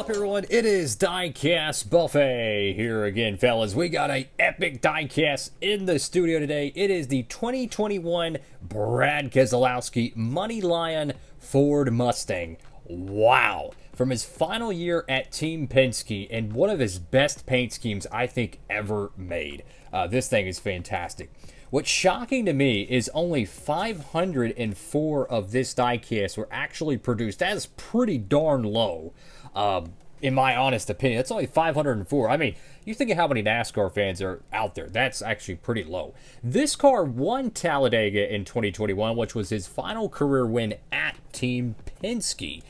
up, everyone? It is Diecastbuffet here again, fellas. We got a epic diecast in the studio today. It is the 2021 Brad Keselowski Moneylion Ford Mustang. Wow. From his final year at Team Penske and one of his best paint schemes I think ever made. This thing is fantastic. What's shocking to me is only 504 of this diecast were actually produced. That is pretty darn low, in my honest opinion. That's only 504. I mean, you think of how many NASCAR fans are out there. That's actually pretty low. This car won Talladega in 2021, which was his final career win at Team Penske.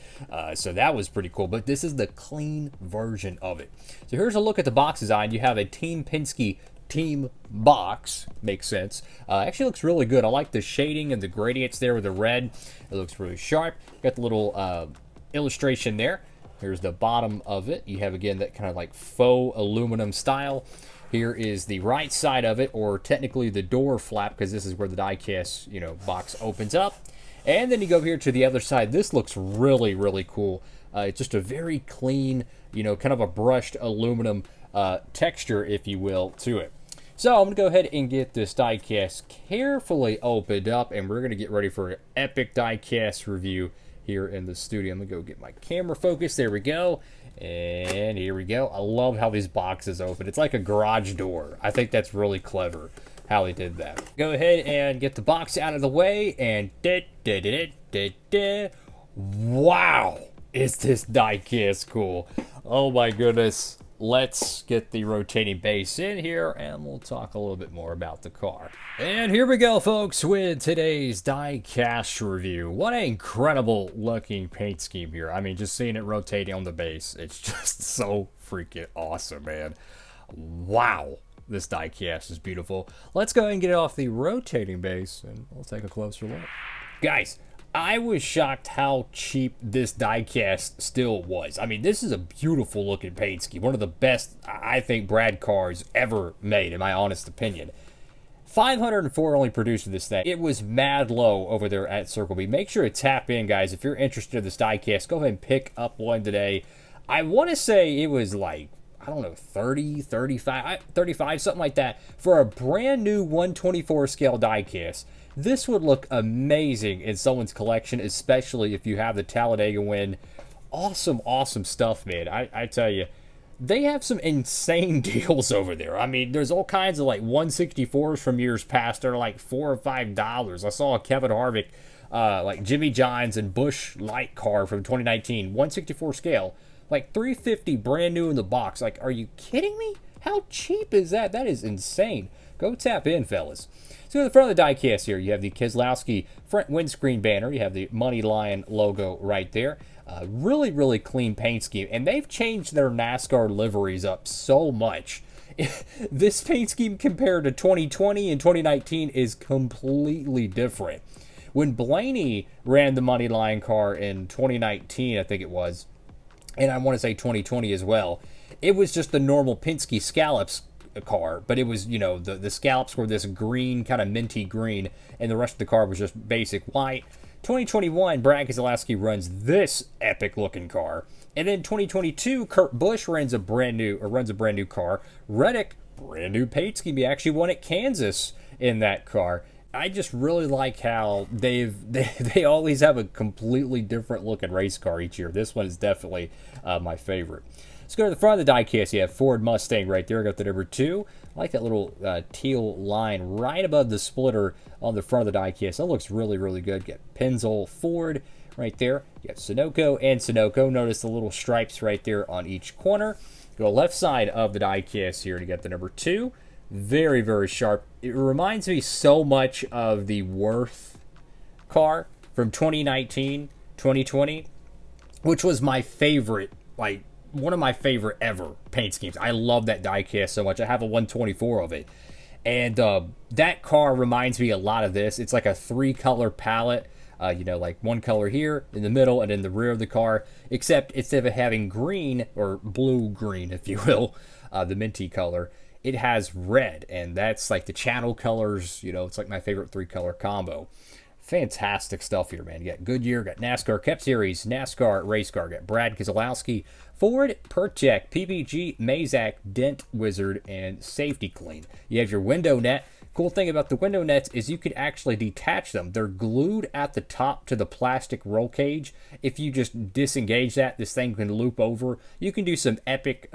So that was pretty cool. But this is the clean version of it. So here's a look at the box design. You have a Team Penske team box. Makes sense. Actually looks really good. I like the shading and the gradients there with the red. It looks really sharp. Got the little illustration there. Here's the bottom of it. You have, again, that kind of like faux aluminum style. Here is the right side of it, or technically the door flap, because this is where the diecast, box opens up. And then you go over here to the other side. This looks really, really cool. It's just a very clean, kind of a brushed aluminum texture, if you will, to it. So I'm going to go ahead and get this diecast carefully opened up, and we're going to get ready for an epic diecast review here in the studio. I'm going to go get my camera focused. There we go. And here we go. I love how these boxes open. It's like a garage door. I think that's really clever how they did that. Go ahead and get the box out of the way, and wow, is this diecast cool. Oh my goodness. Let's get the rotating base in here, and we'll talk a little bit more about the car. And here we go, folks, with today's diecast review. What an incredible looking paint scheme here. I mean, just seeing it rotating on the base, it's just so freaking awesome, man. Wow, this diecast is beautiful. Let's go ahead and get it off the rotating base, and we'll take a closer look. Guys, I was shocked how cheap this diecast still was. I mean, this is a beautiful looking paint scheme. One of the best, I think, Brad cars ever made, in my honest opinion. 504 only produced of this thing. It was mad low over there at Circle B. Make sure to tap in, guys. If you're interested in this diecast, go ahead and pick up one today. I want to say it was like, I don't know, 30, 35, something like that, for a brand new 124 scale diecast. This would look amazing in someone's collection, especially if you have the Talladega win. Awesome, awesome stuff, man. I tell you, they have some insane deals over there. I mean, there's all kinds of like 164s from years past that are like $4 or $5. I saw a Kevin Harvick, like Jimmy Johns and Busch Light car from 2019, 164 scale, like $350 brand new in the box. Like, are you kidding me? How cheap is that? That is insane. Go tap in, fellas. So in the front of the diecast here, you have the Keselowski front windscreen banner. You have the Moneylion logo right there. Really, really clean paint scheme. And they've changed their NASCAR liveries up so much. This paint scheme compared to 2020 and 2019 is completely different. When Blaney ran the Moneylion car in 2019, I think it was, and I want to say 2020 as well, it was just the normal Penske scallops car, but it was, the scallops were this green, kind of minty green, and the rest of the car was just basic white. 2021, Brad Keselowski runs this epic looking car, and then 2022, Kurt Busch runs a brand new car. Reddick, brand new paint scheme. He actually won at Kansas in that car. I just really like how they always have a completely different looking race car each year. This one is definitely my favorite. Let's go to the front of the diecast. You have Ford Mustang right there. Got the number 2. I like that little teal line right above the splitter on the front of the diecast. That looks really, really good. Got Pennzoil Ford right there. You got Sunoco and Sunoco. Notice the little stripes right there on each corner. Go left side of the diecast here to get the number 2. Very, very sharp. It reminds me so much of the Worth car from 2019, 2020, which was my favorite, like, one of my favorite ever paint schemes. I love that diecast so much. I have a 124 of it. And that car reminds me a lot of this. It's like a 3-color palette, like one color here in the middle and in the rear of the car, except instead of having green, or blue-green, if you will, the minty color, it has red, and that's like the channel colors. It's like my favorite 3-color combo. Fantastic stuff here, man. You got Goodyear, got NASCAR Cup Series, NASCAR Race Car, got Brad Keselowski, Ford, Percheck, PPG, Mazak, Dent Wizard, and Safety Clean. You have your window net. Cool thing about the window nets is you could actually detach them. They're glued at the top to the plastic roll cage. If you just disengage that, this thing can loop over. You can do some epic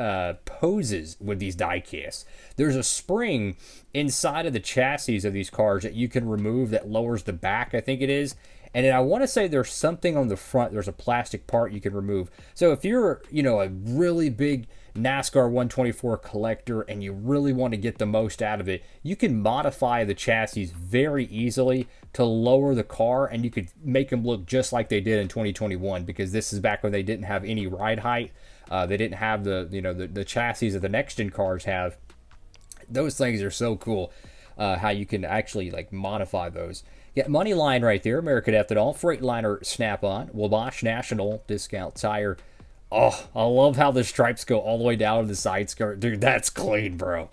poses with these die casts. There's a spring inside of the chassis of these cars that you can remove that lowers the back, I think it is. And then I want to say there's something on the front. There's a plastic part you can remove. So if you're, a really big NASCAR 124 collector and you really want to get the most out of it, you can modify the chassis very easily to lower the car, and you could make them look just like they did in 2021, because this is back when they didn't have any ride height. They didn't have the chassis that the next gen cars have. Those things are so cool, how you can actually modify those. Yeah, Moneyline right there, American Ethanol, Freightliner Snap-on, Wabash National Discount Tire. Oh, I love how the stripes go all the way down to the side skirt. Dude, that's clean, bro.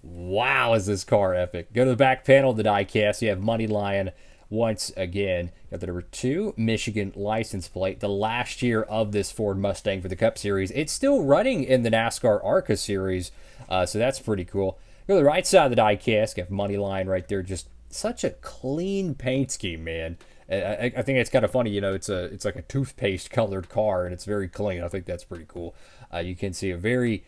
Wow, is this car epic. Go to the back panel of the diecast. You have Moneylion once again. Got the number 2 Michigan license plate. The last year of this Ford Mustang for the Cup Series. It's still running in the NASCAR ARCA Series, so that's pretty cool. Go to the right side of the diecast. Got Moneyline right there. Just such a clean paint scheme, man. I think it's kind of funny, it's like a toothpaste colored car, and it's very clean. I think that's pretty cool. You can see a very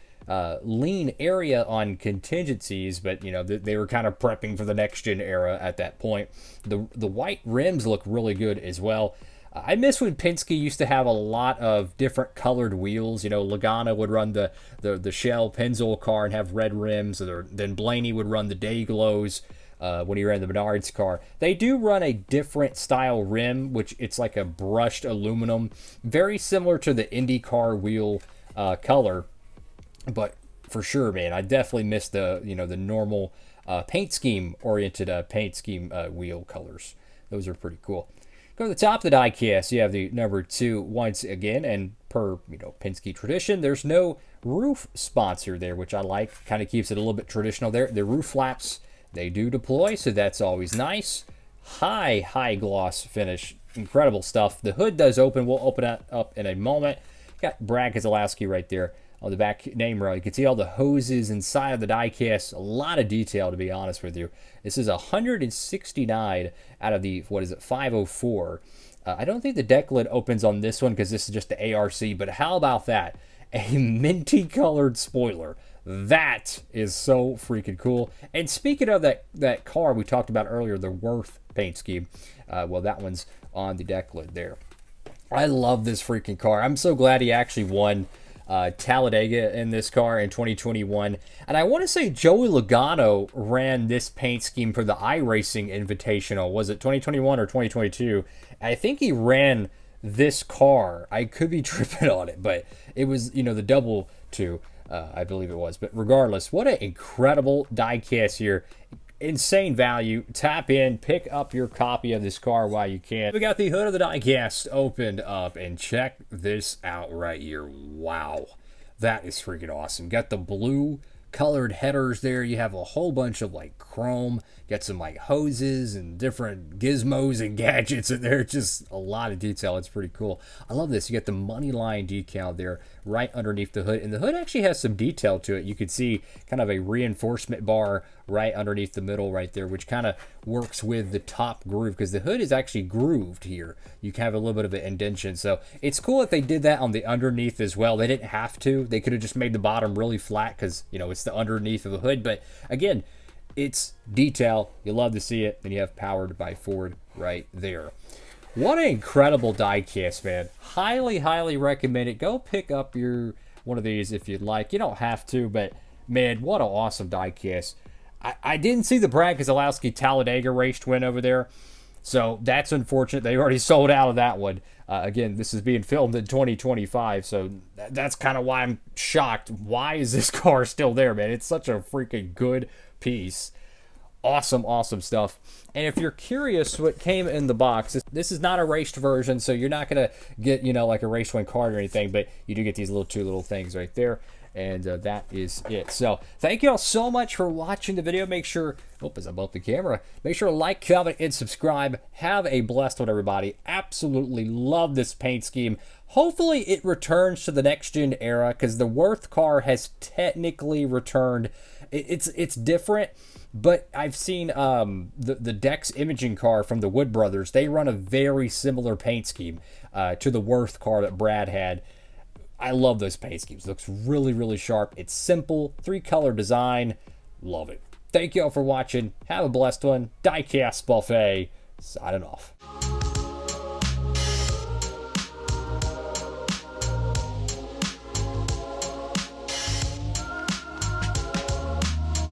lean area on contingencies, but they were kind of prepping for the next gen era at that point. The white rims look really good as well. I miss when Penske used to have a lot of different colored wheels. Logano would run the Shell Pennzoil car and have red rims, then Blaney would run the Dayglows. When he ran the Menards car. They do run a different style rim, which it's like a brushed aluminum, very similar to the IndyCar wheel color. But for sure, man, I definitely miss the normal paint scheme oriented paint scheme wheel colors. Those are pretty cool. Go to the top of the diecast. You have the number 2 once again, and per Penske tradition, there's no roof sponsor there, which I like. Kind of keeps it a little bit traditional there. The roof flaps, they do deploy, so that's always nice. High gloss finish. Incredible stuff. The hood does open. We'll open that up in a moment. Got Brad Keselowski right there on the back name rail. You can see all the hoses inside of the diecast. A lot of detail, to be honest with you. This is 169 out of the, 504. I don't think the deck lid opens on this one because this is just the ARC, but how about that? A minty colored spoiler. That is so freaking cool. And speaking of that car we talked about earlier, the Worth paint scheme, well, that one's on the deck lid there. I love this freaking car. I'm so glad he actually won Talladega in this car in 2021. And I want to say Joey Logano ran this paint scheme for the iRacing Invitational. Was it 2021 or 2022? I think he ran this car. I could be tripping on it, but it was, the double 2. I believe it was. But regardless, what an incredible diecast here. Insane value. Tap in, pick up your copy of this car while you can. We got the hood of the diecast opened up, and check this out right here. Wow. That is freaking awesome. Got the blue colored headers there. You have a whole bunch of chrome. Got some hoses and different gizmos and gadgets in there. Just a lot of detail. It's pretty cool. I love this. You got the Moneyline decal there right underneath the hood, and the hood actually has some detail to it. You can see kind of a reinforcement bar right underneath the middle right there, which kind of works with the top groove, because the hood is actually grooved here. You can have a little bit of an indentation, so it's cool that they did that on the underneath as well. They didn't have to. They could have just made the bottom really flat because it's the underneath of the hood, but again, it's detail. You love to see it. Then you have powered by Ford right there. What an incredible diecast, man. Highly recommend it. Go pick up one of these if you'd like. You don't have to, but man, what an awesome diecast. I didn't see the Brad Keselowski Talladega race win over there, so that's unfortunate. They already sold out of that one. Again, this is being filmed in 2025, so that's kind of why I'm shocked. Why is this car still there, man? It's such a freaking good piece. Awesome stuff. And if you're curious what came in the box, this is not a raced version, so you're not going to get, like a race win card or anything, but you do get these two little things right there. And that is it. So thank you all so much for watching the video. Make sure, as I bump the camera, make sure to like, comment, and subscribe. Have a blessed one, everybody. Absolutely love this paint scheme. Hopefully it returns to the next gen era, because the Worth car has technically returned. It's different, but I've seen the Dex Imaging car from the Wood Brothers. They run a very similar paint scheme to the Worth car that Brad had. I love those paint schemes. It looks really, really sharp. It's simple, 3-color design. Love it. Thank you all for watching. Have a blessed one. Diecast Buffet, signing off.